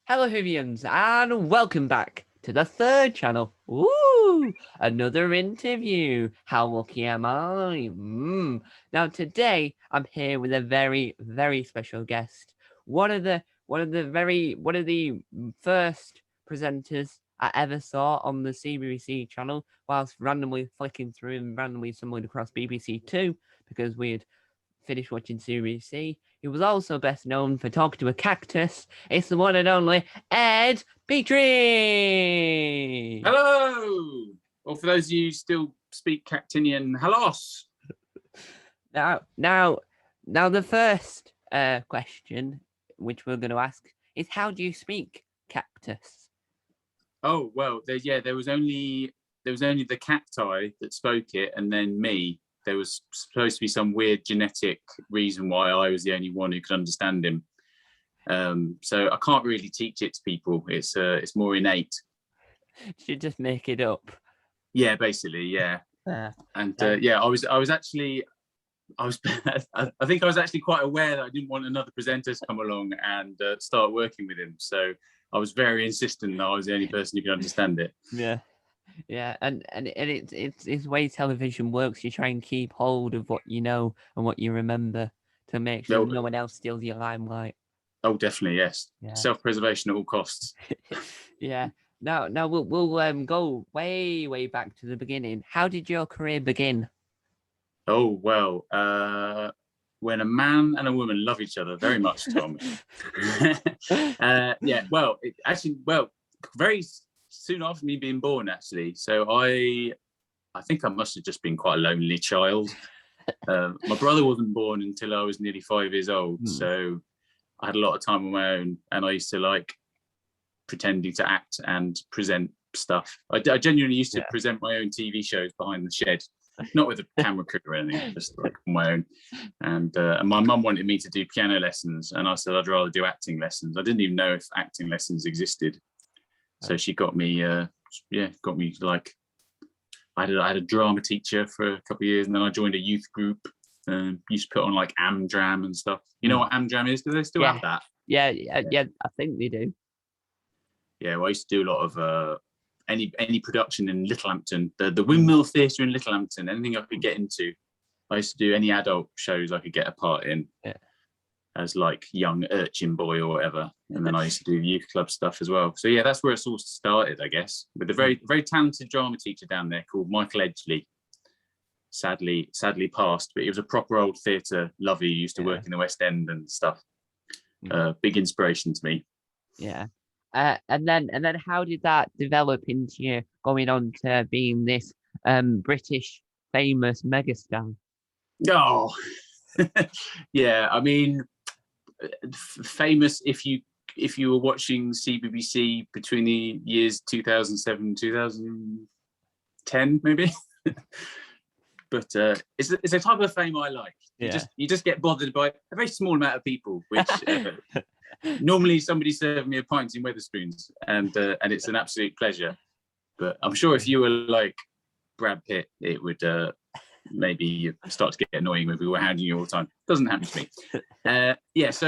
Hello, Whovians, and welcome back to the third channel. Woo! Another interview. How lucky am I? Now today I'm here with a very, very special guest. One of the first presenters I ever saw on the CBBC channel, whilst randomly flicking through and randomly stumbled across BBC Two because we had finished watching Series C. He was also best known for talking to a cactus. It's the one and only Ed Petrie. Hello! Or for those of you who still speak Cactinian, halos! Now, the first question, which we're going to ask, is how do you speak cactus? Oh, well, there was only the cacti that spoke it, and then me. There was supposed to be some weird genetic reason why I was the only one who could understand him. So I can't really teach it to people. It's more innate. You just make it up. Yeah, basically, yeah. I think I was actually quite aware that I didn't want another presenter to come along and start working with him. So I was very insistent that I was the only person who could understand it. Yeah, and it's the way television works. You try and keep hold of what you know and what you remember to make sure no one else steals your limelight. Oh, definitely, yes. Yeah. Self-preservation at all costs. Yeah. Now we'll go way back to the beginning. How did your career begin? Oh well, when a man and a woman love each other very much, Tom. Very soon after me being born, actually. So I think I must have just been quite a lonely child. My brother wasn't born until I was nearly 5 years old, so I had a lot of time on my own, and I used to like pretending to act and present stuff. I genuinely used to present my own TV shows behind the shed, not with a camera crew or anything, just like on my own. And my mum wanted me to do piano lessons, and I said I'd rather do acting lessons. I didn't even know if acting lessons existed. So she got me, like, I had a drama teacher for a couple of years, and then I joined a youth group. Used to put on like Amdram and stuff. You know what Amdram is? Do they still have that? Yeah, I think they do. Yeah, well, I used to do a lot of any production in Littlehampton, the Windmill Theatre in Littlehampton, anything I could get into. I used to do any adult shows I could get a part in. Yeah. As like young urchin boy or whatever, and then I used to do youth club stuff as well. So yeah, that's where it's all started, I guess, with a very, very talented drama teacher down there called Michael Edgley. Sadly passed, but he was a proper old theatre lover. He used to work in the West End and stuff. Big inspiration to me. Yeah, and then how did that develop into you going on to being this British famous megastar? Oh, yeah. I mean, famous if you were watching CBBC between the years 2007 2010 maybe. But it's a type of fame I like. You just get bothered by a very small amount of people, which normally somebody serving me a pint in Wetherspoons, and it's an absolute pleasure. But I'm sure if you were like Brad Pitt, it would maybe start to get annoying if we were hounding you all the time. Doesn't happen to me. I did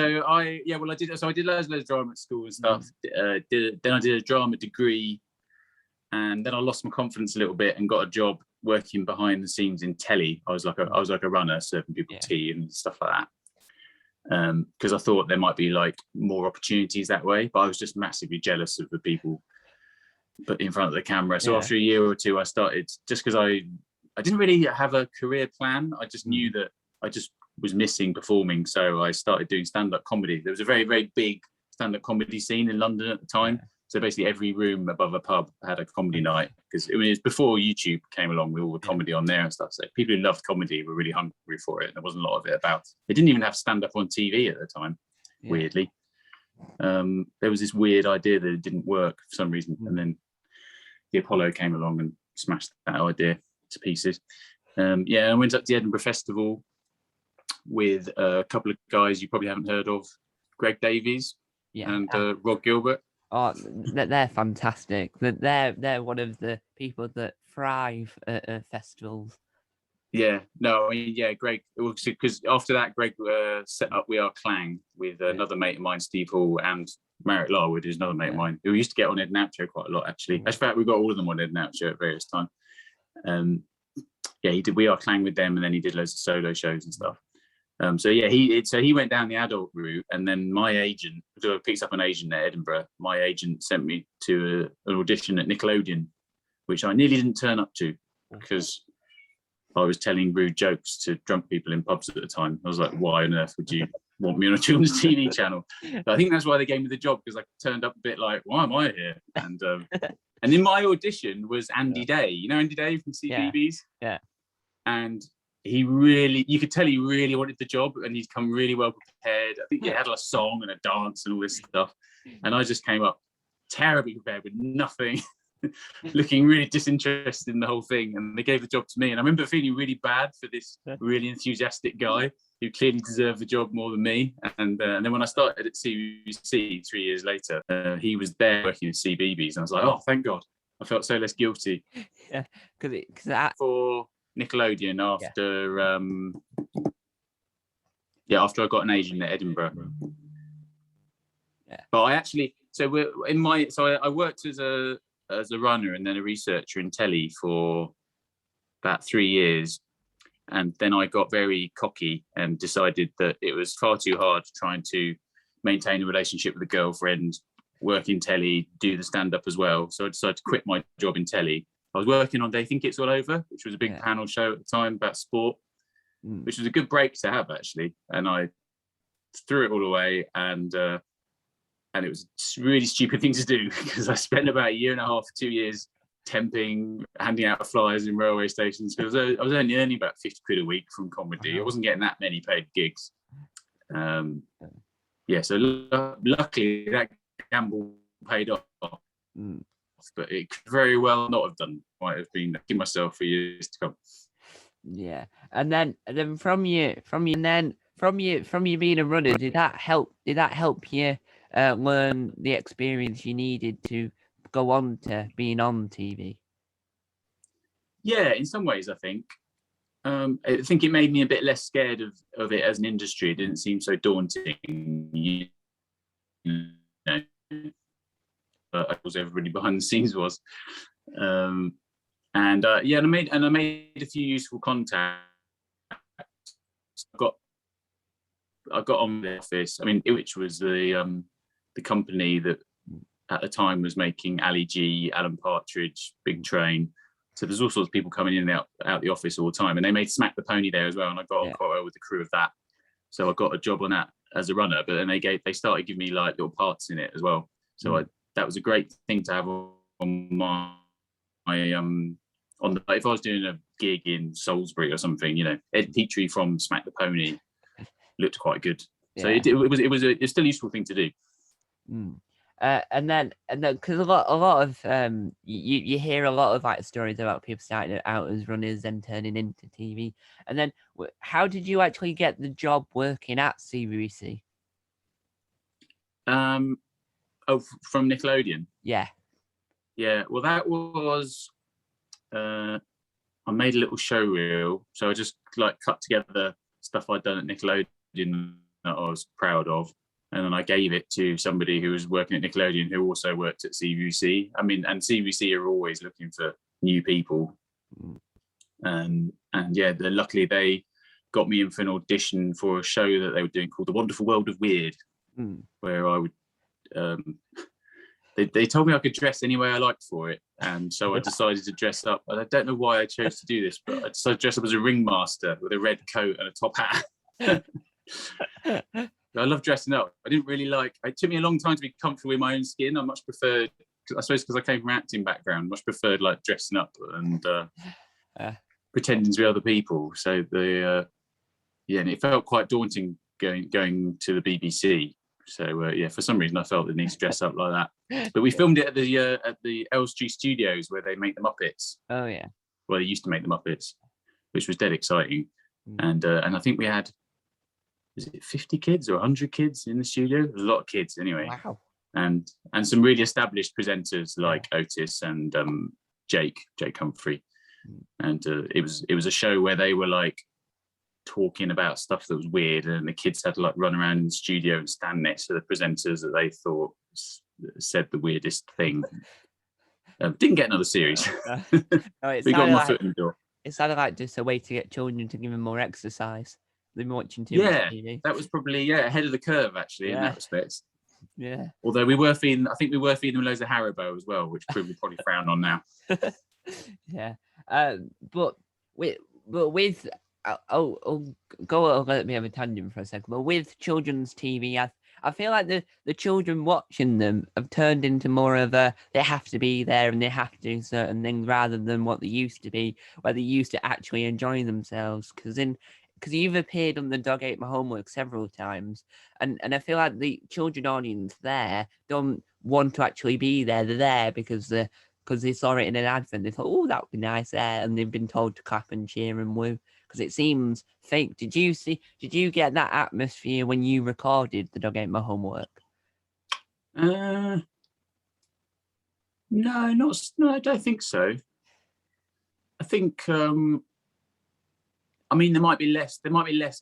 loads of drama at school and stuff. Then I did a drama degree, and then I lost my confidence a little bit and got a job working behind the scenes in telly. I was like a runner, serving people tea and stuff like that. Because I thought there might be like more opportunities that way, but I was just massively jealous of the people put in front of the camera. So after a year or two, I started, just because I didn't really have a career plan. I just knew that I just was missing performing. So I started doing stand-up comedy. There was a very, very big stand-up comedy scene in London at the time. So basically every room above a pub had a comedy night, because it was before YouTube came along with all the comedy on there and stuff. So people who loved comedy were really hungry for it. There wasn't a lot of it about. They didn't even have stand-up on TV at the time, weirdly. There was this weird idea that it didn't work for some reason. And then the Apollo came along and smashed that idea to pieces. I went up to the Edinburgh Festival with a couple of guys you probably haven't heard of, Greg Davies and Rod Gilbert. Oh, they're fantastic. They're one of the people that thrive at festivals. Yeah, no, I mean, yeah, Greg, because after that, Greg set up We Are Clang with another mate of mine, Steve Hall, and Marek Larwood, who's another mate of mine, who used to get on Ed and Oucho quite a lot, actually. In fact, we got all of them on Ed and Oucho at various times. He did We Are Clang with them, and then he did loads of solo shows and stuff. He went down the adult route, and then my agent, so I picked up an agent at Edinburgh. My agent sent me to an audition at Nickelodeon, which I nearly didn't turn up to because I was telling rude jokes to drunk people in pubs at the time. I was like, why on earth would you want me on a children's TV channel? But I think that's why they gave me the job, because I turned up a bit like, why am I here? And in my audition was Andy Day. You know Andy Day from CBeebies? Yeah. And you could tell he really wanted the job, and he'd come really well prepared. I think he had a song and a dance and all this stuff. And I just came up terribly prepared with nothing, looking really disinterested in the whole thing. And they gave the job to me. And I remember feeling really bad for this really enthusiastic guy who clearly deserved the job more than me. And then when I started at CBC 3 years later, he was there working at CBeebies. And I was like, oh, thank God. I felt so less guilty. Yeah, because for Nickelodeon after after I got an agent at Edinburgh. Yeah. But I worked as a runner and then a researcher in telly for about 3 years, and then I got very cocky and decided that it was far too hard trying to maintain a relationship with a girlfriend, work in telly, do the stand-up as well. So I decided to quit my job in telly. I was working on They Think It's All Over, which was a big panel show at the time about sport, which was a good break to have, actually. And I threw it all away, and it was a really stupid thing to do, because I spent about 1.5 years, 2 years temping, handing out flyers in railway stations, because I was only earning about 50 quid a week from comedy. I wasn't getting that many paid gigs. So luckily that gamble paid off. But it could very well not have done. Might have been knocking myself for years to come. Yeah, and then from you being a runner, did that help you learn the experience you needed to go on to being on TV? Yeah, in some ways, I think. I think it made me a bit less scared of it as an industry. It didn't seem so daunting. You know, as everybody behind the scenes was, and I made a few useful contacts. I got on the office. I mean, which was the company that at the time was making Ali G, Alan Partridge, Big Train. So there's all sorts of people coming in and out the office all the time, and they made Smack the Pony there as well. And I got on quite well with the crew of that, so I got a job on that as a runner. But then they started giving me like little parts in it as well. So that was a great thing to have on my if I was doing a gig in Salisbury or something, Ed Petrie from Smack the Pony looked quite good. So it was still a useful thing to do. And then because a lot of you hear a lot of like stories about people starting out as runners and turning into TV. And then how did you actually get the job working at CBBC? From Nickelodeon. Yeah. Well, that was I made a little show reel, so I just like cut together stuff I'd done at Nickelodeon that I was proud of, and then I gave it to somebody who was working at Nickelodeon who also worked at CBC. I mean, and CBC are always looking for new people, luckily they got me in for an audition for a show that they were doing called The Wonderful World of Weird, where I would they told me I could dress any way I liked for it, and so I decided to dress up. And I don't know why I chose to do this, but I decided to dress up as a ringmaster with a red coat and a top hat. I love dressing up. I didn't really it took me a long time to be comfortable in my own skin. I much preferred, I suppose because I came from an acting background, much preferred like dressing up and pretending to be other people. So and it felt quite daunting going to the BBC. So for some reason I felt the need to dress up like that. But we filmed it at the Elstree Studios where they make the Muppets. Oh yeah. Well, they used to make the Muppets, which was dead exciting. And I think we had, was it 50 kids or 100 kids in the studio? There was a lot of kids anyway. Wow. And some really established presenters like Otis and Jake Humphrey. And it was a show where they were like talking about stuff that was weird, and the kids had to like run around in the studio and stand next to the presenters that they thought said the weirdest thing. Didn't get another series. No, We got my foot in the door. it sounded like just a way to get children to give them more exercise. They've been watching too much TV. That was probably ahead of the curve actually in that respect. Yeah. Although I think we were feeding them loads of Haribo as well, which we'll probably frown on now. Yeah. But with I'll go a little bit of a tangent for a second. But with children's TV, I feel like the children watching them have turned into more of a they have to be there and they have to do certain things rather than what they used to be, where they used to actually enjoy themselves. Because you've appeared on the Dog Ate My Homework several times, and I feel like the children audience there don't want to actually be there. They're there because they saw it in an advert. They thought, oh, that would be nice there, and they've been told to clap and cheer and woo because it seems fake. Did you get that atmosphere when you recorded the Dog Ate My Homework? No, I don't think so. I think I mean there might be less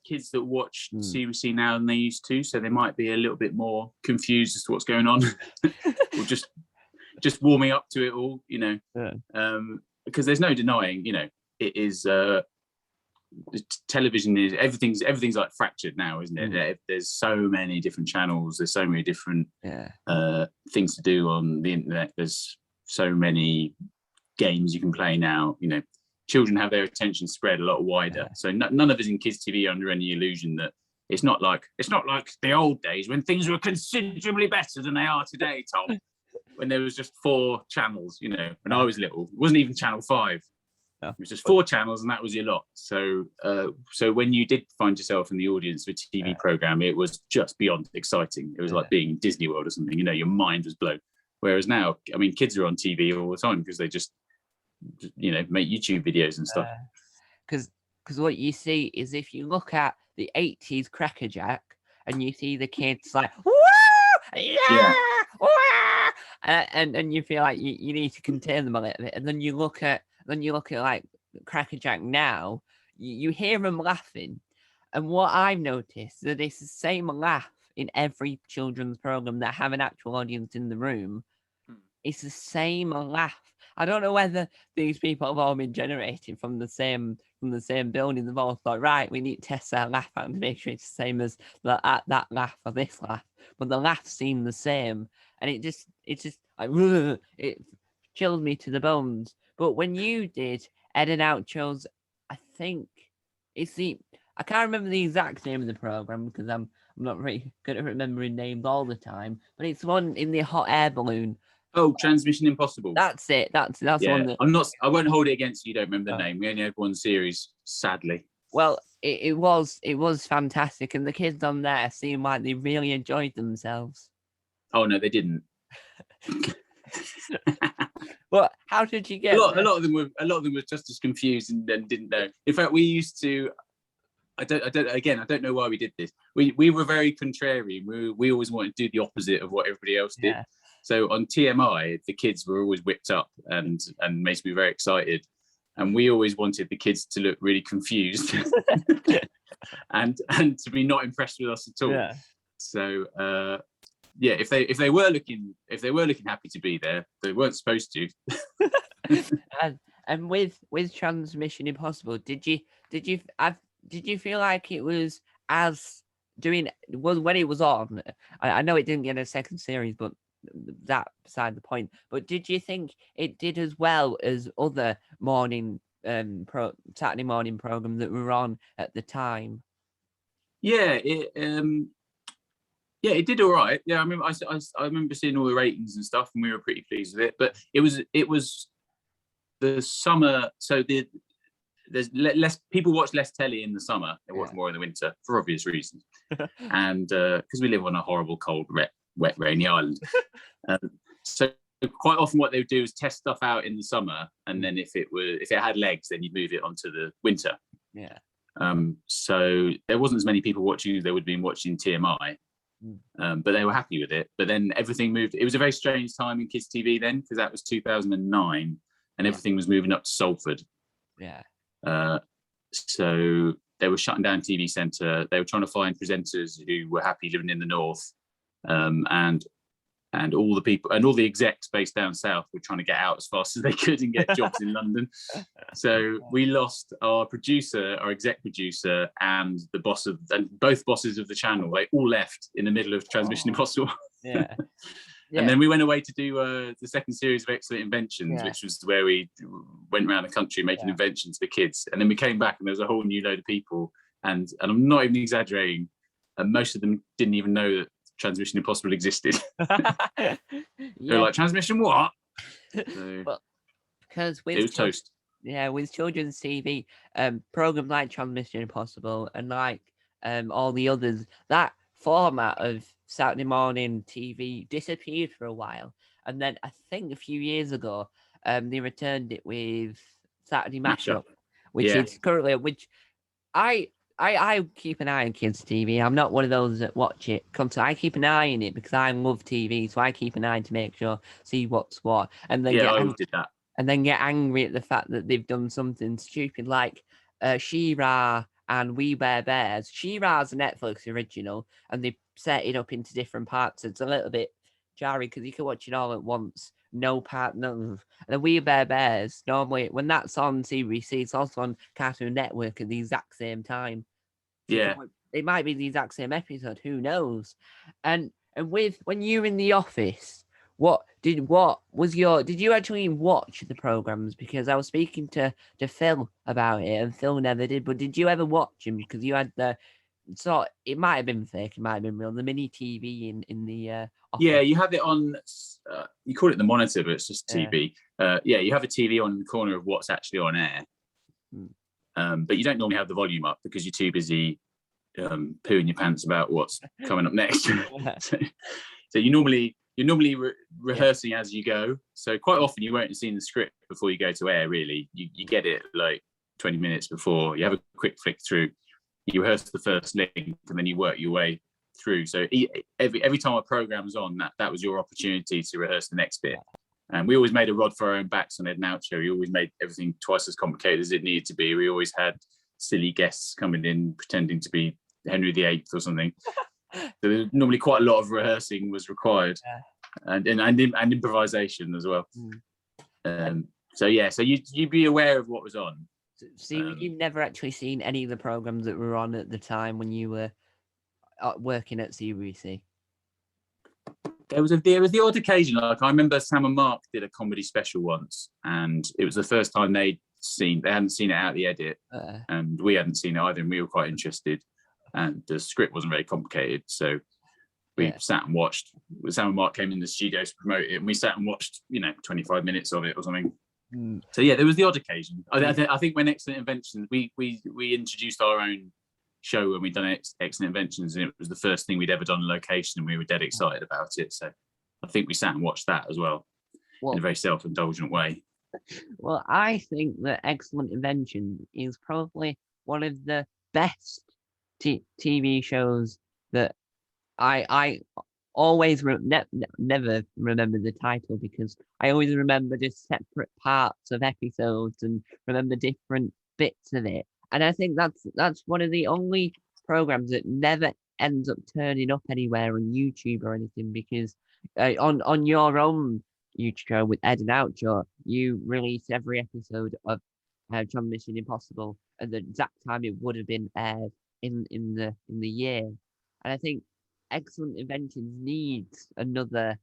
kids that watch CBC now than they used to, so they might be a little bit more confused as to what's going on, or just warming up to it all, because there's no denying, it is television is everything's like fractured now, isn't it? There's so many different channels, there's so many different things to do on the internet, there's so many games you can play now. Children have their attention spread a lot wider, so none of us in kids TV under any illusion that it's not like the old days when things were considerably better than they are today, Tom. When there was just 4 channels, when I was little, it wasn't even channel 5. It was just 4 channels, and that was your lot. So, when you did find yourself in the audience for a TV program, it was just beyond exciting. It was like being in Disney World or something. Your mind was blown. Whereas now, I mean, kids are on TV all the time because they just, make YouTube videos and stuff. Because what you see is if you look at the 80s Crackerjack and you see the kids like, woo! Yeah! Woo! And you feel like you need to contain them a little bit, and then you look at like Crackerjack now, you hear them laughing, and what I've noticed that it's the same laugh in every children's program that have an actual audience in the room. It's the same laugh. I don't know whether these people have all been generated from the same building. They've all thought, right, we need to test our laugh out and make sure it's the same as that laugh or this laugh. But the laughs seem the same, and it just like it chills me to the bones. But when you did Ed and Oucho's, I think I can't remember the exact name of the program because I'm not really good at remembering names all the time. But it's one in the hot air balloon. Oh, Transmission Impossible. That's it. That's one that I won't hold it against you. You don't remember the name. We only had one series, sadly. Well, it was fantastic, and the kids on there seemed like they really enjoyed themselves. Oh no, they didn't. Well, how did you get? A lot of them were just as confused and didn't know. In fact, we used to. I don't know why we did this. We were very contrarian. We always wanted to do the opposite of what everybody else did. Yeah. So on TMI, the kids were always whipped up and makes me very excited. And we always wanted the kids to look really confused and to be not impressed with us at all. Yeah. So if they were looking happy to be there, they weren't supposed to. and with Transmission Impossible, did you feel like it was when it was on? I know it didn't get a second series, but that beside the point. But did you think it did as well as other morning Saturday morning programs that were on at the time? Yeah, it did all right. Yeah, I remember seeing all the ratings and stuff, and we were pretty pleased with it. But it was the summer, so there's less people watch less telly in the summer. They watch more in the winter for obvious reasons, and because we live on a horrible, cold, wet, rainy island. So quite often what they would do is test stuff out in the summer, and then if it had legs, then you'd move it onto the winter. Yeah. So there wasn't as many people watching as there would have been watching TMI, but they were happy with it. But then everything moved. It was a very strange time in kids TV then, because that was 2009, and everything was moving up to Salford. Yeah. So they were shutting down TV Centre. They were trying to find presenters who were happy living in the north. And and all the people and all the execs based down south were trying to get out as fast as they could and get jobs in London. So we lost our producer, our exec producer, and both bosses of the channel. They all left in the middle of Transmission Impossible. Yeah. And then we went away to do the second series of Excellent Inventions, which was where we went around the country making inventions for kids. And then we came back and there was a whole new load of people. And I'm not even exaggerating. And most of them didn't even know that Transmission Impossible existed. They're like, Transmission what? So, well, because with it was toast. Yeah, with children's TV, programs like Transmission Impossible and like all the others, that format of Saturday morning TV disappeared for a while, and then I think a few years ago, they returned it with Saturday Mashup, which is currently I keep an eye on kids' TV. I'm not one of those that watch it. I keep an eye on it because I love TV, so I keep an eye to make sure, see what's what, and then I always did that. And then get angry at the fact that they've done something stupid like She-Ra and We Bear Bears. She-Ra's a Netflix original, and they set it up into different parts. It's a little bit jarring because you can watch it all at once. No. And the We Bear Bears, normally when that's on CBC, it's also on Cartoon Network at the exact same time. Yeah. It might be the exact same episode, who knows? And with when you're in the office, did you actually watch the programs? Because I was speaking to Phil about it, and Phil never did. But did you ever watch them? Because you had it might have been fake, it might have been real. The mini TV in the office. Yeah, you have it on. You call it the monitor, but it's just TV. You have a TV on the corner of what's actually on air. But you don't normally have the volume up because you're too busy pooing your pants about what's coming up next. so you're normally rehearsing as you go. So quite often you won't have seen the script before you go to air. Really, you get it like 20 minutes before. You have a quick flick through. You rehearse the first link, and then you work your way through. So every time a program's on, that was your opportunity to rehearse the next bit. And we always made a rod for our own backs on Ed and Out Show. We always made everything twice as complicated as it needed to be. We always had silly guests coming in pretending to be Henry VIII or something. So normally quite a lot of rehearsing was required, and improvisation as well. So you'd be aware of what was on. See, you've never actually seen any of the programs that were on at the time when you were working at CBC. There was the odd occasion. Like I remember Sam and Mark did a comedy special once, and it was the first time they hadn't seen it out of the edit, and we hadn't seen it either, and we were quite interested. And the script wasn't very complicated, so we sat and watched. Sam and Mark came in the studio to promote it, and we sat and watched 25 minutes of it or something. So yeah, there was the odd occasion. I think when Excellent Inventions, we introduced our own show when we'd done Excellent Inventions, and it was the first thing we'd ever done on location, and we were dead excited about it. So I think we sat and watched that as well in a very self-indulgent way. Well, I think that Excellent Inventions is probably one of the best TV shows that I always never remember the title, because I always remember just separate parts of episodes and remember different bits of it. And I think that's one of the only programs that never ends up turning up anywhere on YouTube or anything, because on your own YouTube show with Ed and Out Show, you release every episode of Transmission Impossible at the exact time it would have been aired in the year. And I think Excellent Inventions needs another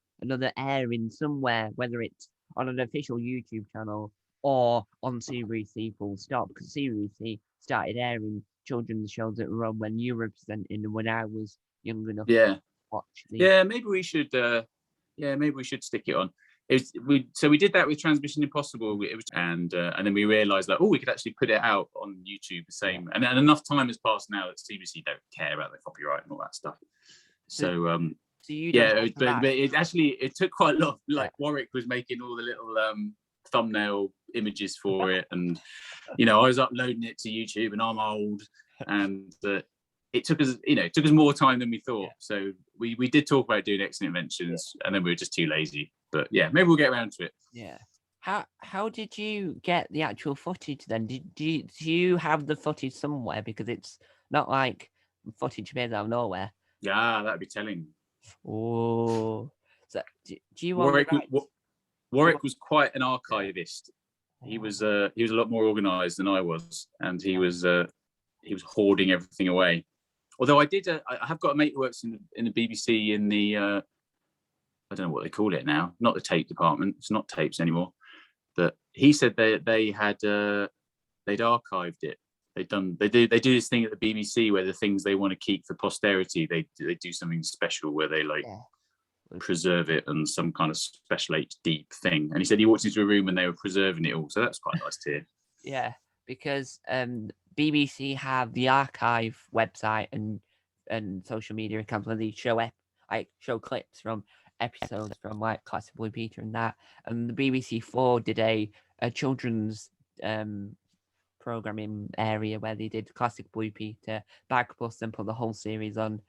airing somewhere, whether it's on an official YouTube channel or on CBC full stop, because CBC started airing children's shows that were on when you were presenting and when I was young enough to watch these. Maybe we should stick it on. We did that with Transmission Impossible, and then we realised that we could actually put it out on YouTube the same, and enough time has passed now that CBC don't care about the copyright and all that stuff. So but it took quite a lot. Like Warwick was making all the little thumbnail images for it, and I was uploading it to YouTube, and I'm old, and it took us more time than we thought. So we did talk about doing Excellent Inventions, and then we were just too lazy. But yeah, maybe we'll get around to it. Yeah. How did you get the actual footage then? Do you have the footage somewhere? Because it's not like footage made out of nowhere. Yeah, that'd be telling. Oh, So do you want Warwick was quite an archivist. He was a lot more organised than I was, and he was hoarding everything away. Although I have got a mate who works in the BBC in the I don't know what they call it now, not the tape department. It's not tapes anymore. But he said they'd archived it. They do this thing at the BBC where the things they want to keep for posterity, they do something special where they preserve it and some kind of special HD thing. And he said he walked into a room and they were preserving it all. So that's quite nice to hear. Yeah, because BBC have the archive website and social media accounts where they show clips from episodes from like Classic Blue Peter and that. And the BBC 4 did a children's programming area where they did Classic Blue Peter, Bagpuss, and put the whole series on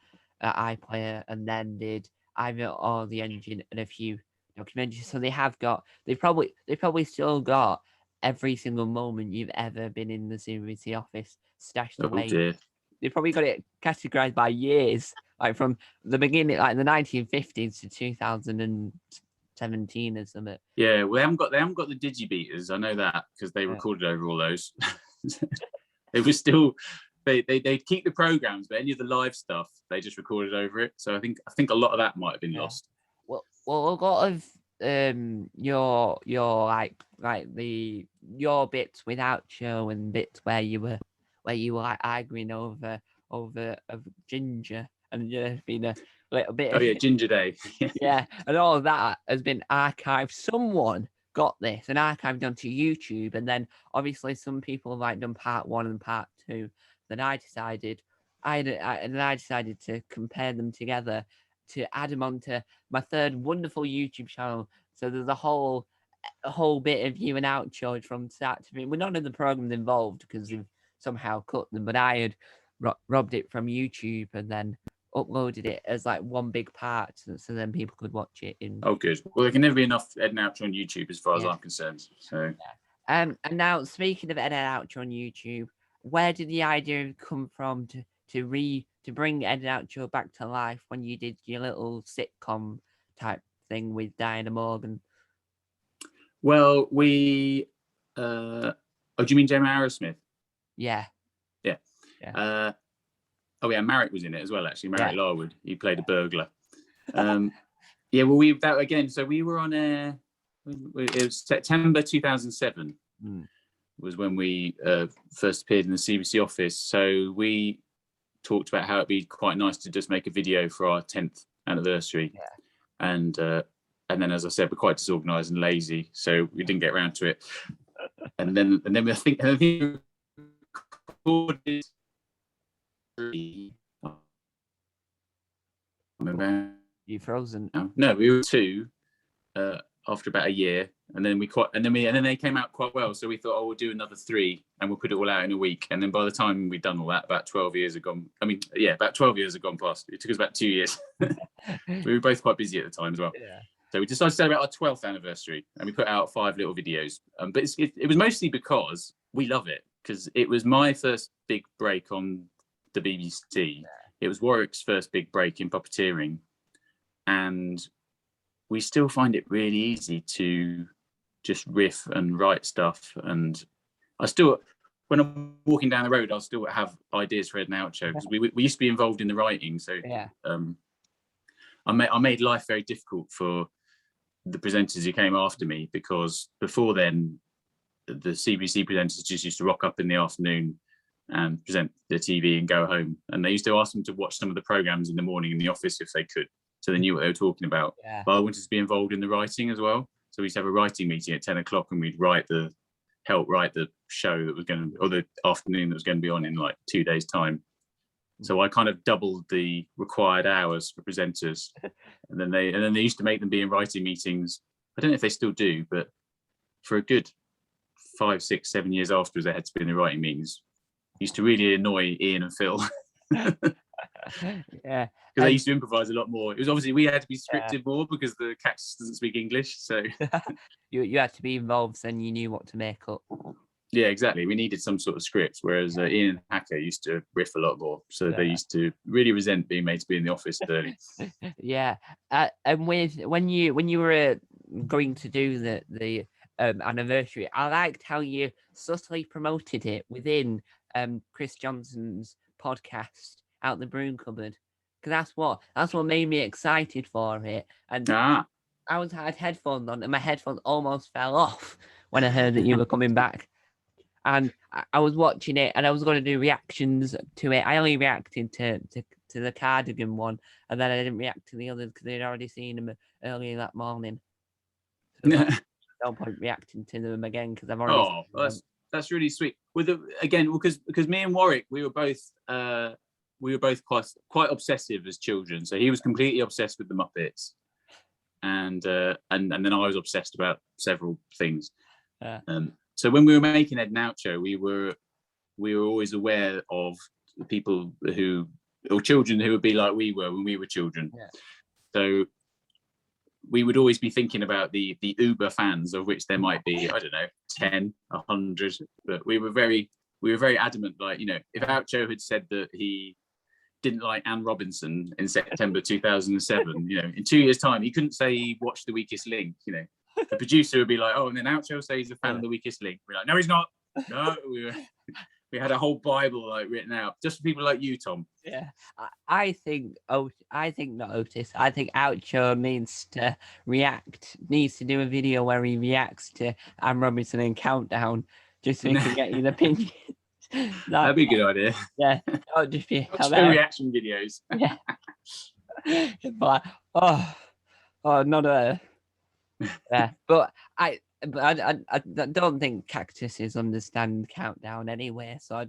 iPlayer, and then did Either or the Engine and a few documentaries. So they've probably still got every single moment you've ever been in the CBBC office stashed away. Dear. They've probably got it categorized by years, like from the beginning, like the 1950s to 2017 or something. Yeah, well, they haven't got the digibeaters. I know that because they recorded over all those. It was still they'd keep the programs, but any of the live stuff they just recorded over it. So I think a lot of that might have been lost. Well, a lot of your your bits without show and bits where you were like arguing over of Ginger and just been a little bit. Oh yeah, Ginger Day. Yeah, and all of that has been archived. Someone got this and archived onto YouTube, and then obviously some people have like done part 1 and part 2. Then I decided to compare them together to add them onto my third wonderful YouTube channel. So there's a whole bit of you and outro from start to finish. We're none of the programs involved because they've somehow cut them, but I had robbed it from YouTube and then uploaded it as like one big part, so then people could watch it in. Oh, good. Well, there can never be enough Ed and Outro on YouTube as far as I'm concerned. So. And now speaking of Ed and Outro on YouTube, where did the idea come from to bring Ed and Outro back to life when you did your little sitcom type thing with Diana Morgan? Well, we. Do you mean Gemma Arrowsmith? Yeah. Marek was in it as well. Actually, Marek Larwood. He played a burglar. Yeah. Well, so we were on air. It was September 2007. Was when we first appeared in the CBC office. So we talked about how it'd be quite nice to just make a video for our 10th anniversary. Yeah. And then, as I said, we're quite disorganised and lazy, so we didn't get around to it. And then I think we recorded 3. You frozen? No, we were 2 after about a year, and then they came out quite well. So we thought, we'll do another 3, and we'll put it all out in a week. And then by the time we'd done all that, about 12 years had gone. About 12 years had gone past. It took us about 2 years. We were both quite busy at the time as well. Yeah. So we decided to celebrate our 12th anniversary, and we put out 5 little videos. But it was mostly because we love it, because it was my first big break on the BBC. Yeah. It was Warwick's first big break in puppeteering, and we still find it really easy to just riff and write stuff. And I still, when I'm walking down the road, I'll still have ideas for Ed and Outro, because we used to be involved in the writing. So I made life very difficult for the presenters who came after me, because before then, the CBC presenters just used to rock up in the afternoon and present the TV and go home. And they used to ask them to watch some of the programs in the morning in the office if they could, so they knew what they were talking about. Yeah. But I wanted to be involved in the writing as well. So we used to have a writing meeting at 10 o'clock, and we'd help write the show that was going to, or the afternoon that was going to be on in like 2 days' time. So I kind of doubled the required hours for presenters, and then they used to make them be in writing meetings. I don't know if they still do, but for a good 5, 6, 7 years afterwards, they had to be in the writing meetings. Used to really annoy Ian and Phil. Yeah, because they used to improvise a lot more. It was obviously we had to be scripted more because the cactus doesn't speak English, so you had to be involved, so you knew what to make up. Yeah, exactly. We needed some sort of script, whereas Ian and Hacker used to riff a lot more. So they used to really resent being made to be in the office early. Yeah, and when you were going to do the anniversary, I liked how you subtly promoted it within Chris Johnson's podcast, Out the Broom Cupboard, because that's what made me excited for it. And I had headphones on, and my headphones almost fell off when I heard that you were coming back. And I was watching it, and I was going to do reactions to it. I only reacted to the Cardigan one, and then I didn't react to the others because I'd already seen them earlier that morning. So no point reacting to them again because I've already. Oh, that's really sweet. Because me and Warwick, we were both quite obsessive as children. So he was completely obsessed with the Muppets, and then I was obsessed about several things. So when we were making Ed and Oucho, we were always aware of the people or children who would be like we were when we were children. Yeah. So we would always be thinking about the uber fans, of which there might be, I don't know, 10, 100. But we were very adamant. Like, if Oucho had said that he didn't like Anne Robinson in September 2007, in 2 years' time, he couldn't say he watched The Weakest Link. The producer would be like, "Oh," and then Oucho will say he's a fan of The Weakest Link. We're like, "No, he's not." No, we had a whole Bible written out just for people like you, Tom. Yeah, I think not Otis. I think Oucho needs to do a video where he reacts to Anne Robinson and Countdown, just so he can get his opinion. That'd be a good idea. Yeah, that would just be reaction videos. Yeah, but not a. Yeah, but I don't think cactuses understand Countdown anyway, so I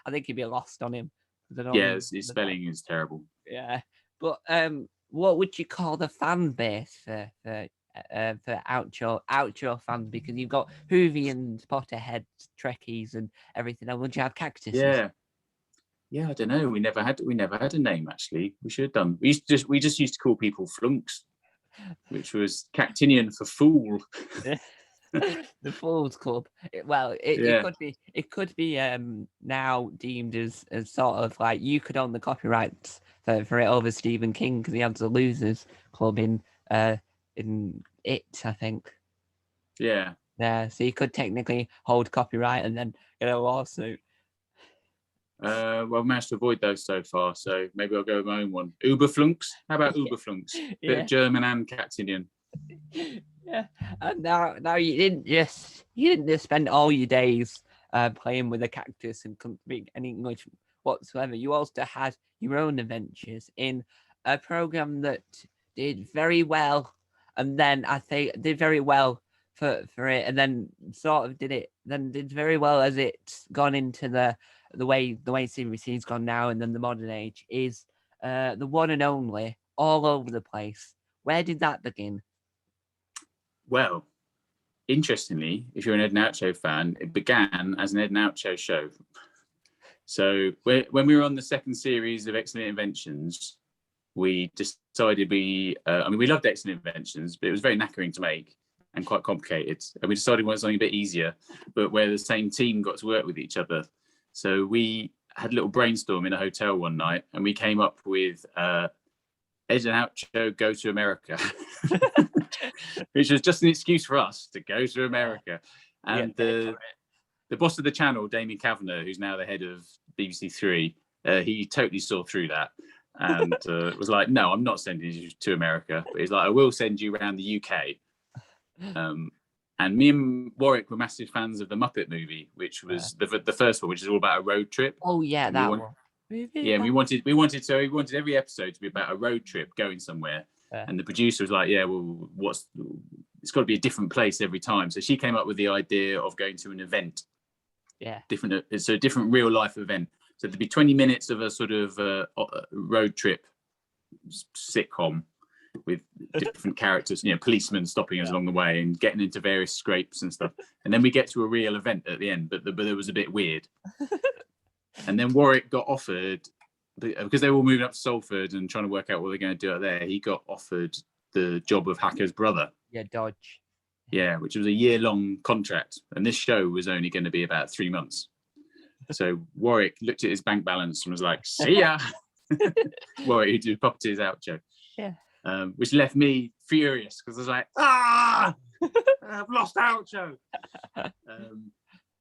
think he'd be lost on him. His spelling is terrible. Yeah, but what would you call the fan base for Oucho fans? Because you've got Hoovians, Potterheads, Trekkies, and everything. And would you have cactuses? Yeah, I don't know. We never had a name actually. We should have done. We just used to call people flunks, which was Cactinian for fool. The Fools Club. It could be now deemed as sort of like you could own the copyrights for it over Stephen King because he had the Losers Club in it, I think. Yeah. Yeah, so you could technically hold copyright and then get a lawsuit. Well, I've managed to avoid those so far, so maybe I'll go with my own one. Uberflunks? How about Uberflunks? Bit of German and Cactinian. Yeah, and now you didn't just spend all your days playing with a cactus and couldn't speak any English whatsoever. You also had your own adventures in a program that did very well, and then I think did very well for it, and then sort of did very well as it's gone into the way CBC's gone now, and then the modern age is the one and only All Over the Place. Where did that begin? Well, interestingly, if you're an Ed and Oucho fan, it began as an Ed and Oucho show. So when we were on the second series of Excellent Inventions, we decided we loved Excellent Inventions, but it was very knackering to make and quite complicated. And we decided we wanted something a bit easier, but where the same team got to work with each other. So we had a little brainstorm in a hotel one night, and we came up with Ed and Oucho Go to America, which was just an excuse for us to go to America. And the boss of the channel, Damien Kavanagh, who's now the head of BBC Three, he totally saw through that and was like, "No, I'm not sending you to America." But he's like, "I will send you around the UK." And me and Warwick were massive fans of the Muppet movie, which was the first one, which is all about a road trip. Oh yeah, that one. Yeah, we wanted every episode to be about a road trip going somewhere. And the producer was like, "Yeah, well, it's got to be a different place every time." So she came up with the idea of going to an event. Yeah, it's a different real life event. So there'd be 20 minutes of a sort of road trip sitcom with different characters, policemen stopping us along the way and getting into various scrapes and stuff. And then we get to a real event at the end, but it was a bit weird. And then Warwick got offered, because they were all moving up to Salford and trying to work out what they're going to do out there, he got offered the job of Hacker's brother. Yeah, Dodge. Yeah, which was a year-long contract, and this show was only going to be about 3 months. So Warwick looked at his bank balance and was like, "See ya." Warwick, who did Puppeteer's outro, Yeah. Which left me furious because I was like, I've lost outro.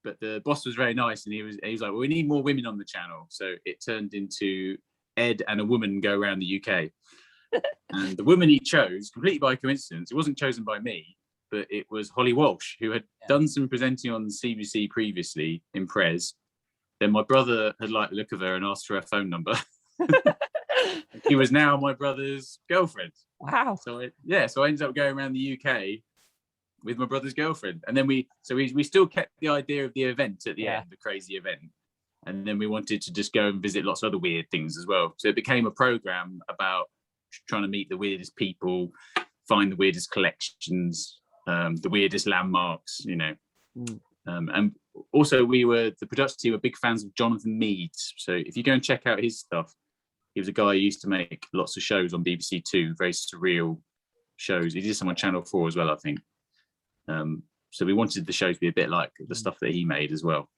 But the boss was very nice, and he was like, "Well, we need more women on the channel." So it turned into Ed and a woman go around the UK. And the woman he chose, completely by coincidence, it wasn't chosen by me, but it was Holly Walsh, who had done some presenting on CBC previously in Prez. Then my brother had liked the look of her and asked for her phone number. She was now my brother's girlfriend. Wow. So I ended up going around the UK with my brother's girlfriend. And then we still kept the idea of the event at the end, the crazy event. And then we wanted to just go and visit lots of other weird things as well. So it became a program about trying to meet the weirdest people, find the weirdest collections, the weirdest landmarks, you know. And also the production team were big fans of Jonathan Meades. So if you go and check out his stuff, he was a guy who used to make lots of shows on BBC Two, very surreal shows. He did some on Channel 4 as well, I think. So we wanted the show to be a bit like the stuff that he made as well.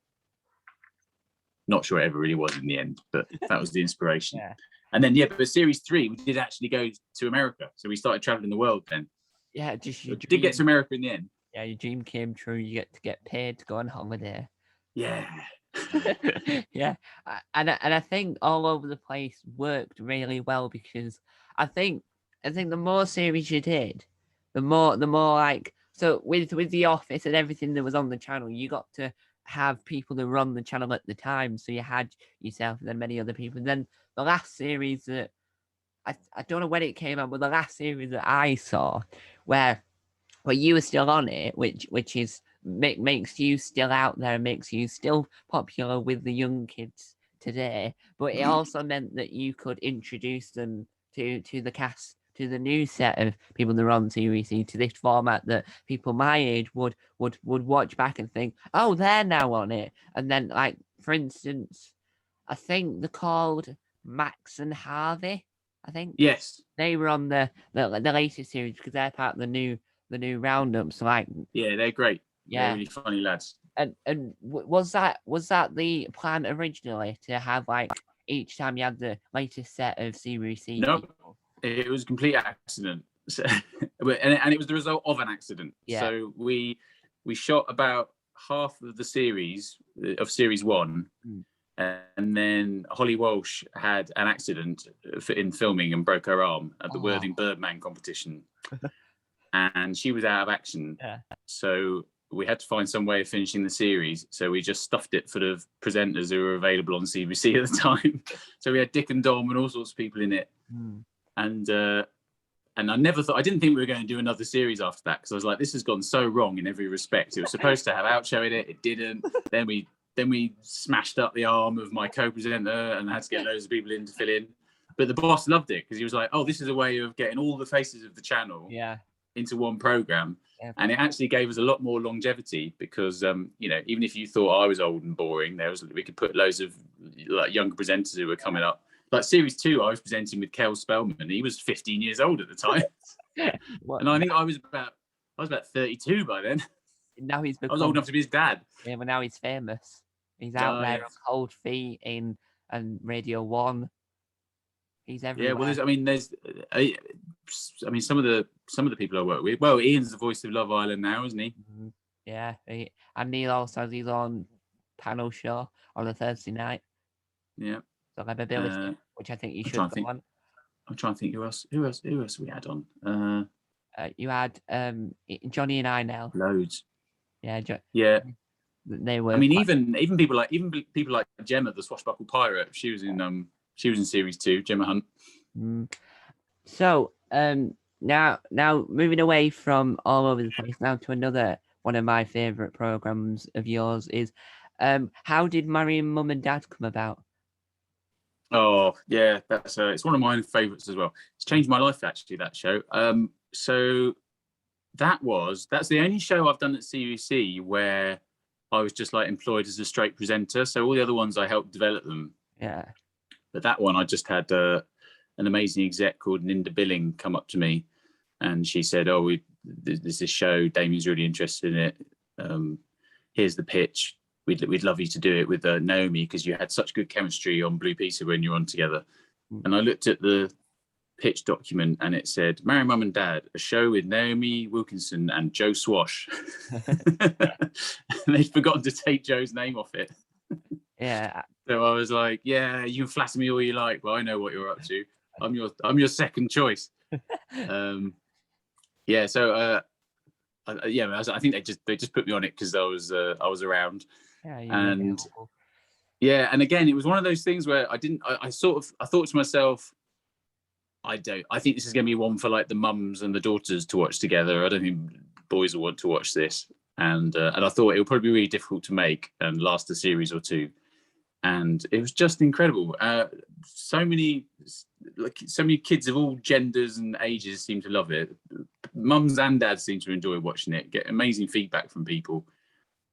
Not sure it ever really was in the end, but that was the inspiration. And then, but series 3, we did actually go to America. So we started traveling the world then. Yeah, just did get to America in the end. Yeah, your dream came true. You get to get paid to go on holiday. Yeah. Yeah, and I think All Over the Place worked really well because I think the more series you did, the more like, so with The Office and everything that was on the channel, you got to have people that run the channel at the time. So you had yourself and then many other people. And then the last series that I don't know when it came out, but the last series that I saw where you were still on it, which is makes you still out there, makes you still popular with the young kids today. But it also meant that you could introduce them to the cast, to the new set of people that are on TVC, to this format that people my age would watch back and think, oh, they're now on it. And then, like, for instance, I think they're called Max and Harvey. I think they were on the latest series because they're part of the new roundup. So like, yeah, they're great. Yeah, they're really funny lads. And was that the plan originally, to have like each time you had the latest set of CBC? No, it was a complete accident. So, and it was the result of an accident. Yeah. So we shot about half of the series of series 1. And then Holly Walsh had an accident in filming and broke her arm at the Worthing Birdman competition. And she was out of action. Yeah. So we had to find some way of finishing the series. So we just stuffed it full of presenters who were available on CBC at the time. So we had Dick and Dom and all sorts of people in it. And I didn't think we were going to do another series after that, because I was like, this has gone so wrong in every respect. It was supposed to have Oucho in it. It didn't. Then we smashed up the arm of my co-presenter and I had to get loads of people in to fill in. But the boss loved it because he was like, oh, this is a way of getting all the faces of the channel into one program. Yeah. And it actually gave us a lot more longevity because, even if you thought I was old and boring, we could put loads of like younger presenters who were coming up. Like series 2, I was presenting with Kel Spellman. He was 15 years old at the time. And I think I was about 32 by then. Now I was old enough to be his dad. Yeah, but now he's famous. He's out there on Cold Feet and Radio 1. He's everywhere. Yeah, well, some of the people I work with. Well, Ian's the voice of Love Island now, isn't he? Mm-hmm. Yeah, and Neil also has his own panel show on a Thursday night. Yeah, Celebrability, which I think you should go on. I'm trying to think who else we had on. You had Johnny and I now. Loads. Yeah, yeah. They were. I mean, even people like Gemma, the swashbuckle pirate. She was in series 2. Gemma Hunt. So now moving away from All Over the Place now to another one of my favourite programs of yours is how did Marrying Mum and Dad come about? Oh yeah, that's it's one of my favourites as well. It's changed my life actually, that show. So that's the only show I've done at CBC where I was just like employed as a straight presenter. So all the other ones I helped develop them. Yeah. But that one I just had an amazing exec called Ninda Billing come up to me, and she said, "Oh, there's this show. Damien's really interested in it. Here's the pitch. We'd love you to do it with Naomi because you had such good chemistry on Blue Peter when you were on together. And I looked at the pitch document and it said Marry Mum and Dad, a show with Naomi Wilkinson and Joe Swash. And they'd forgotten to take Joe's name off it. Yeah. So I was like, yeah, you can flatter me all you like, well, I know what you're up to. I'm your second choice. Yeah, so I think they just put me on it because I was around. Yeah, and yeah, and again, it was one of those things where I thought to myself, I think this is going to be one for like the mums and the daughters to watch together. I don't think boys will want to watch this, and I thought it would probably be really difficult to make and last a series or two. And it was just incredible. So many kids of all genders and ages seem to love it. Mums and dads seem to enjoy watching it. Get amazing feedback from people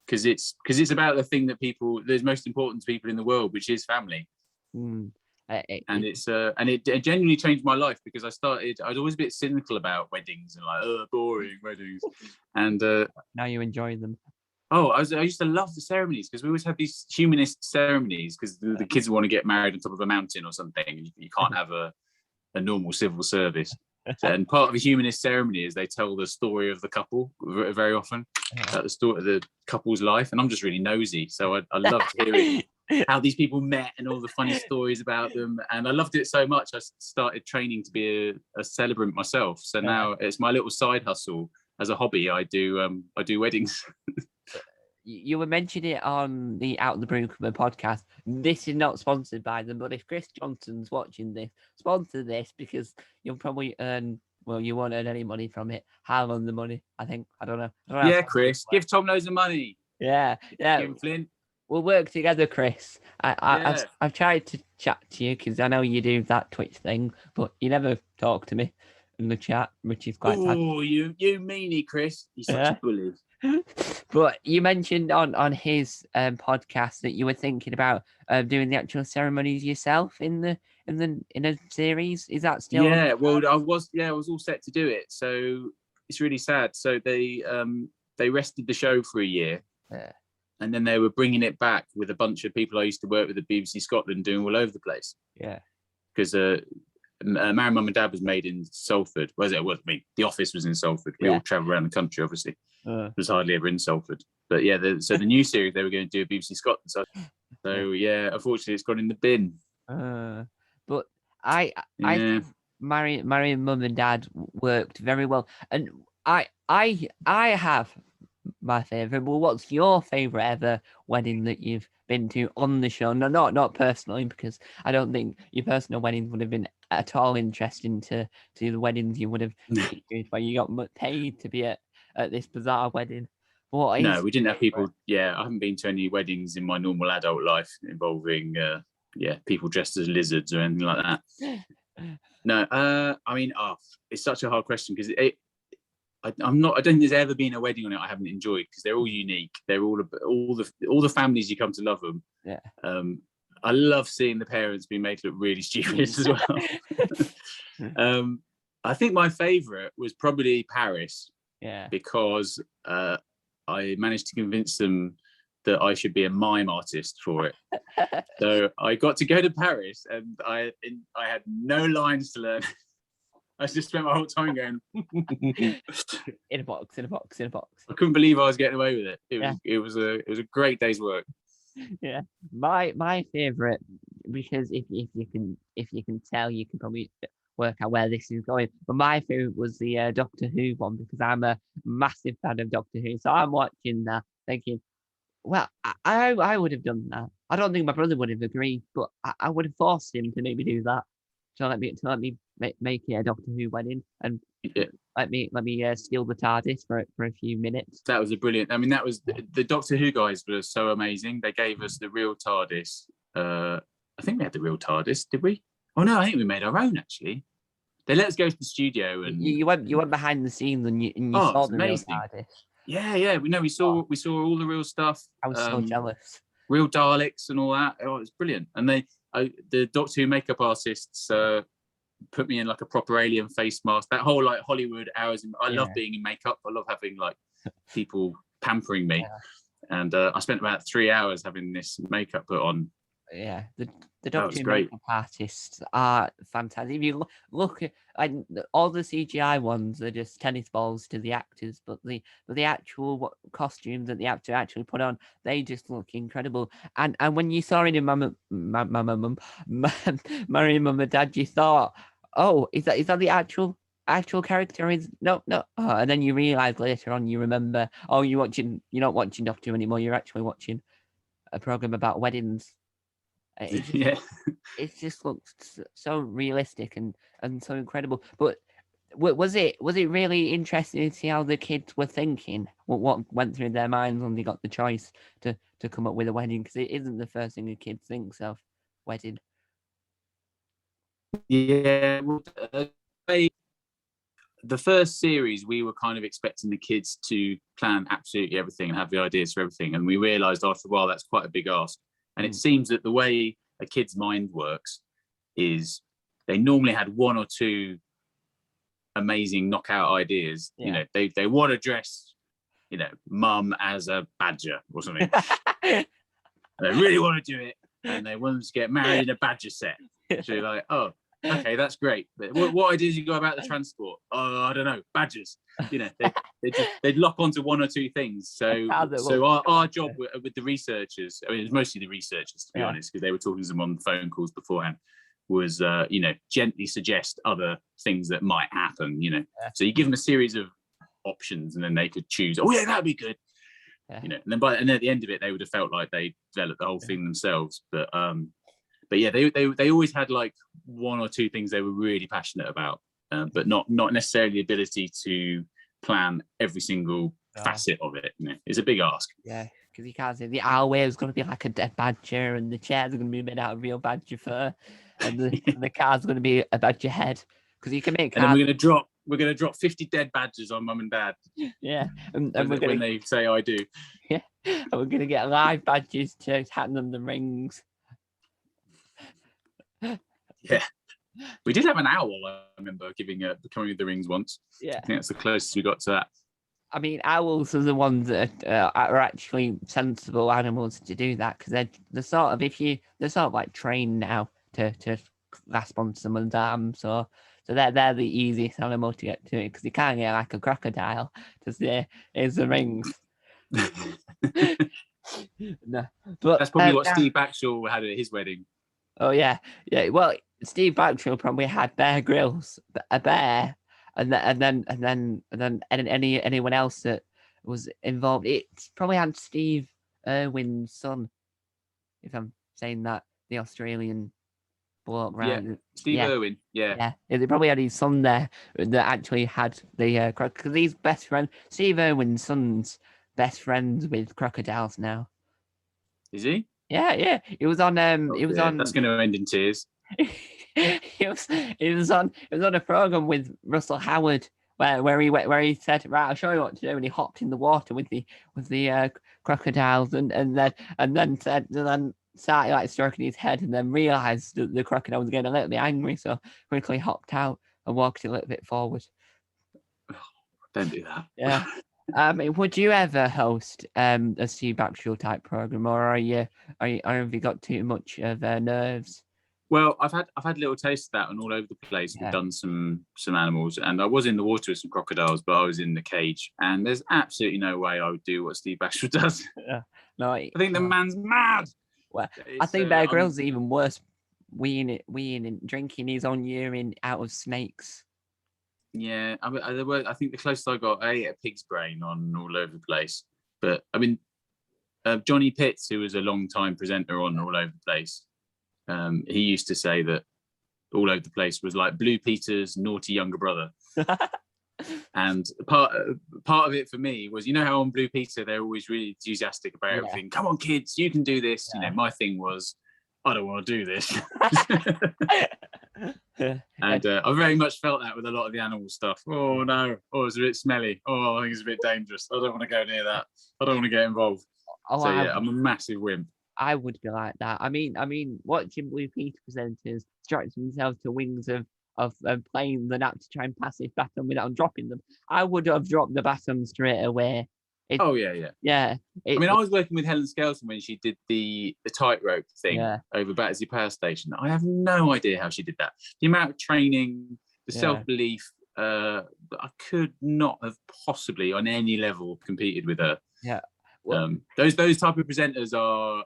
because it's about the thing that's most important to people in the world, which is family. And it genuinely changed my life because I was always a bit cynical about weddings and like, boring weddings, and now you enjoy them. Oh, I used to love the ceremonies because we always had these humanist ceremonies because the kids want to get married on top of a mountain or something. You can't have a normal civil service. And part of a humanist ceremony is they tell the story of the couple very often, the story of the couple's life. And I'm just really nosy. So I loved hearing how these people met and all the funny stories about them. And I loved it so much, I started training to be a celebrant myself. So now it's my little side hustle. As a hobby, I do weddings. You were mentioning it on the Out of the Broom Cupboard podcast. This is not sponsored by them, but if Chris Johnson's watching this, sponsor this because you'll probably you won't earn any money from it. Have on the money, I think. I don't know. Yeah, Chris, give Tom loads of money. Yeah. Flint. We'll work together, Chris. I've tried to chat to you because I know you do that Twitch thing, but you never talk to me in the chat, which is quite sad. Oh, you meanie, Chris. You're such a bully. But you mentioned on his podcast that you were thinking about doing the actual ceremonies yourself in a series. Is that still? Yeah, well, I was all set to do it. So it's really sad. So they rested the show for a year, and then they were bringing it back with a bunch of people I used to work with at BBC Scotland, doing all over the place. Yeah, because Marry Mum and Dad was made in Salford. The office was in Salford. We all travel around the country, obviously. It was hardly ever in Salford. But yeah, so the new series they were going to do at BBC Scotland. So yeah, unfortunately, it's gone in the bin. But I think Marry Mum and Dad worked very well, and I have my favourite. Well, what's your favourite ever wedding that you've been to on the show? No, not personally, because I don't think your personal weddings would have been at all interesting to the weddings you would have featured, where you got paid to be at this bizarre wedding. No, we didn't have people. Yeah, I haven't been to any weddings in my normal adult life involving people dressed as lizards or anything like that. No, I mean, it's such a hard question because I don't think there's ever been a wedding on it I haven't enjoyed because they're all unique. They're all the families you come to love them. Yeah. I love seeing the parents being made to look really stupid as well. I think my favourite was probably Paris. Yeah. Because I managed to convince them that I should be a mime artist for it. So I got to go to Paris and I had no lines to learn. I just spent my whole time going in a box. I couldn't believe I was getting away with it. It was a great day's work. Yeah, my favorite, because if you can tell, you can probably work out where this is going. But my favorite was the Doctor Who one because I'm a massive fan of Doctor Who. So I'm watching that, thinking, well, I would have done that. I don't think my brother would have agreed, but I would have forced him to maybe do that. To let me make it a Doctor Who wedding and let me steal the TARDIS for a few minutes. That was a brilliant. I mean, that was the Doctor Who guys were so amazing. They gave us the real TARDIS. I think we had the real TARDIS, did we? Oh no, I think we made our own actually. They let us go to the studio and you went behind the scenes and you saw the real TARDIS. Yeah. We saw all the real stuff. I was so jealous. Real Daleks and all that. Oh, it was brilliant. And the Doctor Who makeup artists put me in like a proper alien face mask. That whole like Hollywood hours. I love Yeah. being in makeup. I love having like people pampering me. Yeah. And I spent about 3 hours having this makeup put on. Yeah, the That was Doctor Who great. makeup artists are fantastic. If you look at like all the CGI ones are just tennis balls to the actors, but the actual costumes that the actor actually put on, they just look incredible. And when you saw it in Mummy, Mum and Dad, you thought, oh, is that the actual character? Is no. Oh, and then you realize later on, you remember, oh, you're not watching Doctor Who anymore. You're actually watching a program about weddings. It just looks so realistic and so incredible. But was it really interesting to see how the kids were thinking? What went through their minds when they got the choice to come up with a wedding? Because it isn't the first thing a kid thinks of, wedding. Yeah, the first series, we were kind of expecting the kids to plan absolutely everything and have the ideas for everything. And we realized after a while that's quite a big ask. And it seems that the way a kid's mind works is they normally had one or two amazing knockout ideas. Yeah. You know, they want to dress, you know, mum as a badger or something. They really want to do it. And they want to get married in a badger set. So you're like, oh, okay, that's great. But what ideas you got about the transport? Oh, I don't know, badgers. You know, they'd lock onto one or two things. So our job with the researchers, I mean, it was mostly the researchers, to be honest, because they were talking to them on phone calls beforehand, was you know, gently suggest other things that might happen. You know, so you give them a series of options, and then they could choose. Oh yeah, that'd be good. You know, and then at the end of it, they would have felt like they developed the whole thing themselves. But yeah, they always had like one or two things they were really passionate about, but not necessarily the ability to plan every single facet of it. You know, it's a big ask. Yeah, because you can't say the owlway is going to be like a dead badger, and the chairs are going to be made out of real badger fur, and the car's going to be a badger head. Because you can make. And then we're going to drop 50 dead badgers on mum and dad. Yeah, and when they say I do. Yeah, and we're going to get live badges to hand them the rings. Yeah, we did have an owl. I remember coming with the rings once. Yeah, I think that's the closest we got to that. I mean, owls are the ones that are actually sensible animals to do that, because they're sort of like trained now to grasp on someone's arm. So they're the easiest animal to get to it, because you can't get like a crocodile to say, here's the rings. No, but that's probably what Steve Baxter had at his wedding. Oh yeah. Well, Steve Baxter probably had Bear Grylls, a bear, and then anyone else that was involved. It probably had Steve Irwin's son, if I'm saying that, the Australian bloke, right? Yeah, Steve Irwin. Yeah. They probably had his son there that actually had the because he's best friend. Steve Irwin's son's best friends with crocodiles now. Is he? Yeah. He was on. He was on. That's going to end in tears. It was on a program with Russell Howard where he said, right, I'll show you what to do, and he hopped in the water with the crocodiles and then started like stroking his head, and then realised that the crocodile was getting a little bit angry, so quickly hopped out and walked a little bit forward. Don't do that. Yeah. Would you ever host a Steve Baxter type program, or have you got too much of nerves? Well, I've had little taste of that and all over the place. We've done some animals, and I was in the water with some crocodiles, but I was in the cage, and there's absolutely no way I would do what Steve Baxter does. No, I think the man's mad. Well, I think Bear Grylls is even worse, weeing and drinking his own urine out of snakes. Yeah, I think the closest I got, I ate a pig's brain on all over the place. But I mean, Johnny Pitts, who was a long-time presenter on All Over the Place, he used to say that All Over the Place was like Blue Peter's naughty younger brother. And part of it for me was, you know how on Blue Peter they're always really enthusiastic about everything. Come on, kids, you can do this. You know, my thing was, I don't want to do this. And I very much felt that with a lot of the animal stuff. Oh no, it's a bit smelly. Oh, I think it's a bit dangerous. I don't want to go near that. I don't want to get involved. So yeah, I'm a massive wimp. I would be like that. I mean, watching Blue Peter presenters stretch themselves to wings of of playing the nap to try and pass this baton without dropping them, I would have dropped the baton straight away. Oh yeah. Yeah. I mean, I was working with Helen Skelton when she did the tightrope thing over Battersea Power Station. I have no idea how she did that. The amount of training, the self-belief, I could not have possibly on any level competed with her. Yeah. Well, those type of presenters are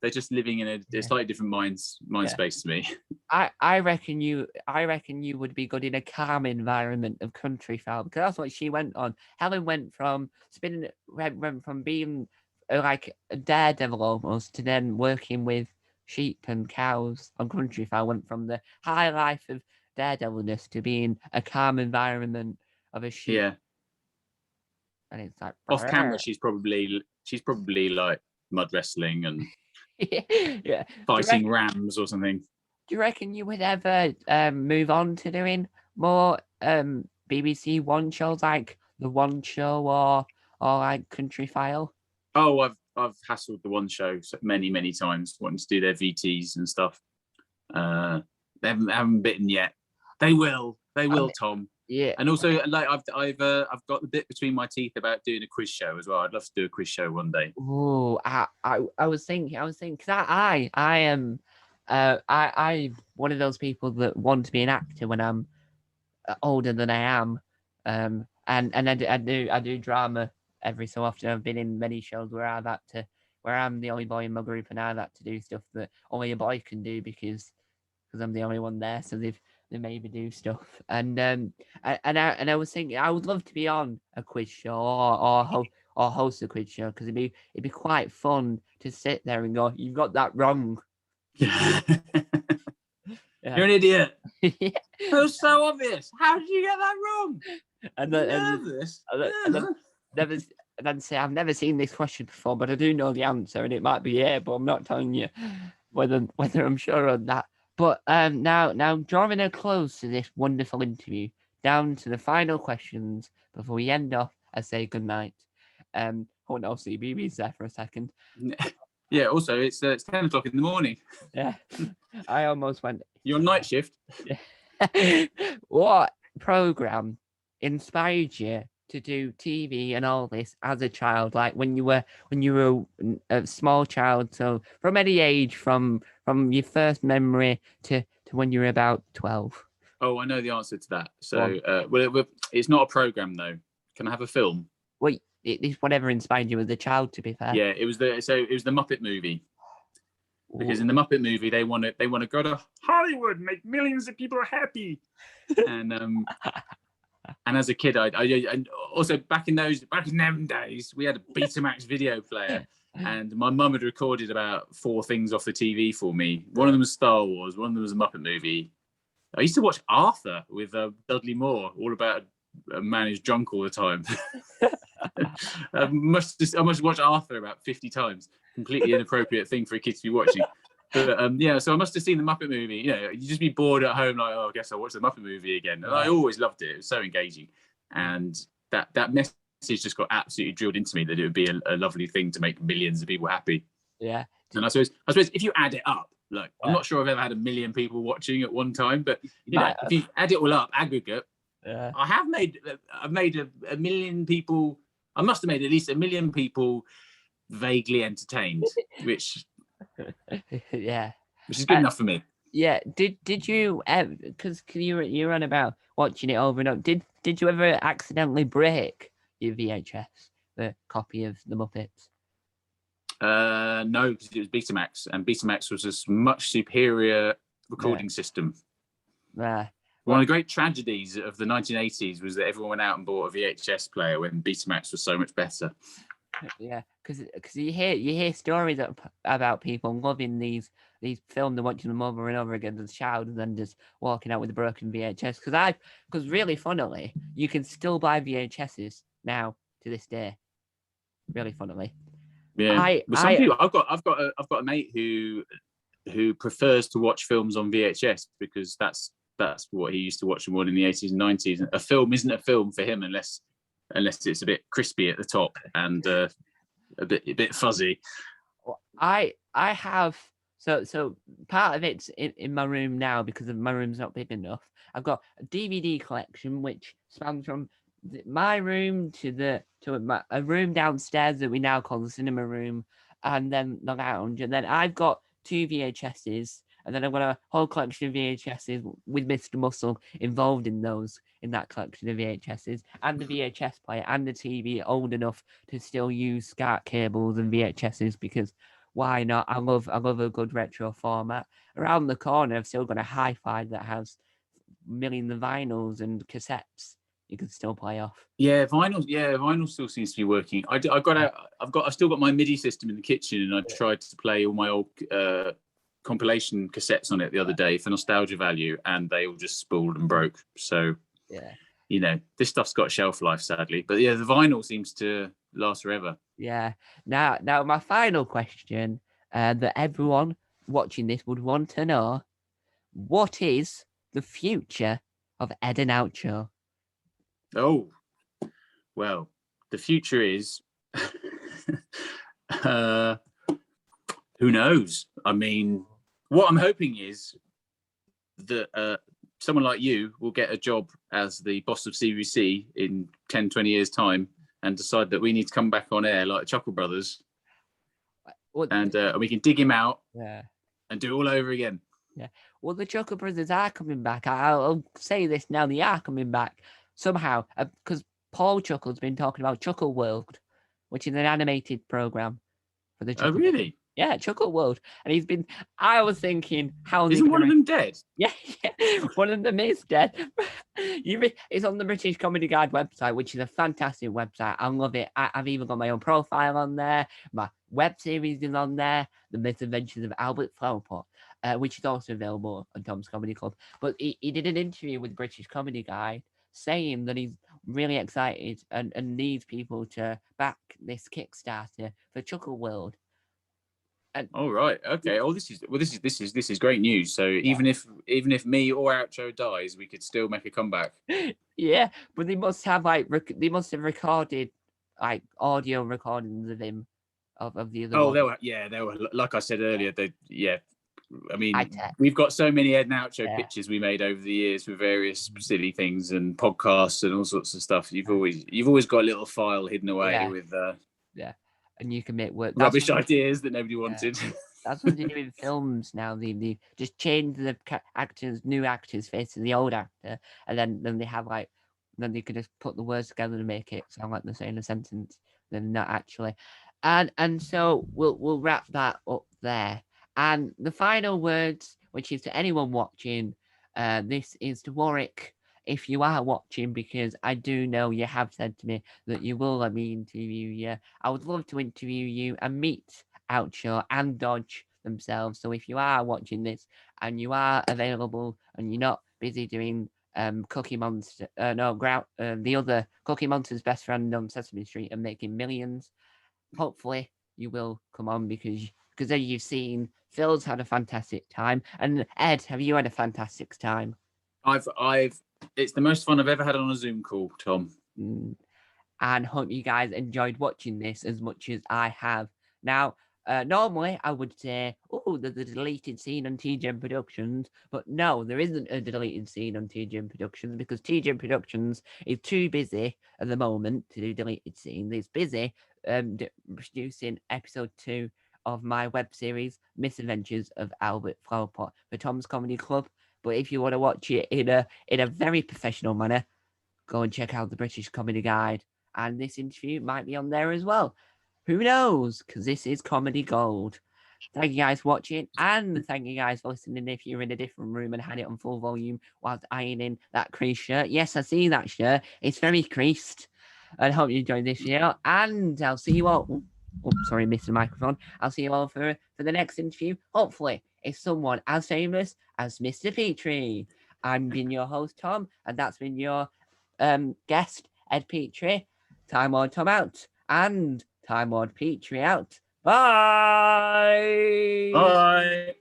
they're just living in a slightly different mind space to me. I reckon you would be good in a calm environment of Countryfile, because that's what she went on. Helen went from being like a daredevil almost to then working with sheep and cows on Countryfile. Went from the high life of daredevilness to being a calm environment of a sheep. Yeah. And it's like off camera, she's probably like mud wrestling and fighting rams or something. Do you reckon you would ever move on to doing more BBC One shows, like The One Show or like Countryfile? Oh, I've hassled The One Show many times, wanting to do their VTs and stuff. They haven't bitten yet. They will, Tom. Yeah. And also, like I've got the bit between my teeth about doing a quiz show as well. I'd love to do a quiz show one day. Oh, I was thinking, because I am, I one of those people that want to be an actor when I'm older than I am, and I do drama every so often. I've been in many shows where I'm the only boy in my group, and I've had to do stuff that only a boy can do because I'm the only one there. So they maybe do stuff, and I was thinking I would love to be on a quiz show or host a quiz show, because it'd be quite fun to sit there and go, "You've got that wrong." Yeah. You're an idiot. It was so obvious. How did you get that wrong? And then say, "I've never seen this question before, but I do know the answer, and it might be yeah, but I'm not telling you whether I'm sure on that." But now drawing a close to this wonderful interview, down to the final questions before we end off, I say goodnight. Oh no, CBB's there for a second. Yeah, also it's 10 o'clock in the morning. Yeah, I almost went. You're on night shift. What program inspired you to do TV and all this as a child? Like when you were a small child, so from any age, from your first memory to when you were about 12. Oh, I know the answer to that. So, well, it's not a program though. Can I have a film? Wait, it's whatever inspired you as a child. To be fair. Yeah, it was the Muppet movie. Because in the Muppet movie, they want to go to Hollywood, make millions of people happy, and as a kid, I and also back in them days, we had a Betamax video player, and my mum had recorded about 4 things off the TV for me. One of them was Star Wars, one of them was a Muppet movie. I used to watch Arthur with Dudley Moore, all about a man who's drunk all the time. I must watch Arthur about 50 times. Completely inappropriate thing for a kid to be watching. But yeah, so I must have seen the Muppet movie. You know, you just be bored at home, like, oh, I guess I'll watch the Muppet movie again. And I always loved it. It was so engaging. And that message just got absolutely drilled into me that it would be a lovely thing to make millions of people happy. Yeah. And I suppose if you add it up, like, I'm not sure I've ever had 1 million people watching at one time, but you know, if you add it all up, aggregate, I've made 1 million people. I must have made at least 1 million people vaguely entertained, which is good enough for me. Yeah. Did you ever, because you're on about watching it over and over, did you ever accidentally break your VHS, the copy of the Muppets? No, because it was Betamax, and Betamax was a much superior recording system. One of the great tragedies of the 1980s was that everyone went out and bought a VHS player when Betamax was so much better. Yeah, because you hear stories about people loving these films and watching them over and over again as a child, and then just walking out with a broken VHS. Because really funnily, you can still buy VHSs now to this day. Really funnily. Yeah, some people. I've got a mate who prefers to watch films on VHS because that's what he used to watch them on in the 80s and 90s. A film isn't a film for him unless it's a bit crispy at the top and a bit fuzzy. I have So part of it's in my room now because of my room's not big enough. I've got a DVD collection which spans from my room to a room downstairs that we now call the cinema room, and then the lounge. And then I've got 2 VHSs, and then I've got a whole collection of VHSs with Mr. Muscle involved in that collection of VHSs, and the VHS player and the TV old enough to still use SCART cables and VHSs because why not? I love a good retro format. Around the corner, I've still got a hi-fi that has millions of vinyls and cassettes you can still play off. Yeah, vinyl still seems to be working. I've still got my MIDI system in the kitchen, and I tried to play all my old compilation cassettes on it the other day for nostalgia value, and they all just spooled and broke. So yeah, this stuff's got shelf life, sadly. But yeah, the vinyl seems to last forever. Yeah. Now my final question that everyone watching this would want to know: what is the future of Ed and Outro? Oh, well, the future is who knows? I mean, what I'm hoping is that someone like you will get a job as the boss of CBC in 10, 20 years' time and decide that we need to come back on air like Chuckle Brothers. And we can dig him out and do it all over again. Yeah. Well, the Chuckle Brothers are coming back. I'll say this now. They are coming back somehow because Paul Chuckle's been talking about Chuckle World, which is an animated program for the Chuckle. Oh, really? Yeah, Chuckle World. And I was thinking, how isn't one of them dead? Yeah, one of them is dead. It's on the British Comedy Guide website, which is a fantastic website. I love it. I've even got my own profile on there. My web series is on there, The Misadventures of Albert Flowerpot, which is also available on Tom's Comedy Club. But he did an interview with British Comedy Guide saying that he's really excited and needs people to back this Kickstarter for Chuckle World. Right, okay. Oh, this is great news. So even if me or Outro dies, we could still make a comeback. Yeah, but they must have they must have recorded audio recordings of him of the other. Oh, they were like I said earlier. I mean, we've got so many Ed and Outro pictures we made over the years with various silly things and podcasts and all sorts of stuff. You've always got a little file hidden away with and you can make rubbish ideas that nobody wanted. That's what they do in films now. They just change the new actors' face to the old actor, and then they have then they can just put the words together to make it sound like they're saying a sentence. Then not actually, and so we'll wrap that up there. And the final words, which is to anyone watching, this is to Warwick. If you are watching, because I do know you have said to me that you will let me interview you. I would love to interview you and meet Outro and Dodge themselves. So if you are watching this and you are available and you're not busy doing Cookie Monster, the other Cookie Monster's best friend on Sesame Street and making millions, hopefully you will come on because as you've seen, Phil's had a fantastic time. And Ed, have you had a fantastic time? It's the most fun I've ever had on a Zoom call, Tom. And hope you guys enjoyed watching this as much as I have. Now, normally I would say, there's a deleted scene on TGM Productions, but no, there isn't a deleted scene on TGM Productions because TGM Productions is too busy at the moment to do deleted scenes. It's busy producing episode 2 of my web series, Misadventures of Albert Flowerpot for Tom's Comedy Club. But if you want to watch it in a very professional manner, go and check out the British Comedy Guide. And this interview might be on there as well. Who knows? Because this is comedy gold. Thank you guys for watching. And thank you guys for listening if you're in a different room and had it on full volume whilst ironing that creased shirt. Yes, I see that shirt. It's very creased. I hope you enjoyed this video. And I'll see you all. Sorry, missed the microphone. I'll see you all for the next interview. Hopefully, it's someone as famous as Mr. Petrie. I've been your host, Tom, and that's been your guest, Ed Petrie. Time Lord Tom out, and Time Lord Petrie out. Bye! Bye!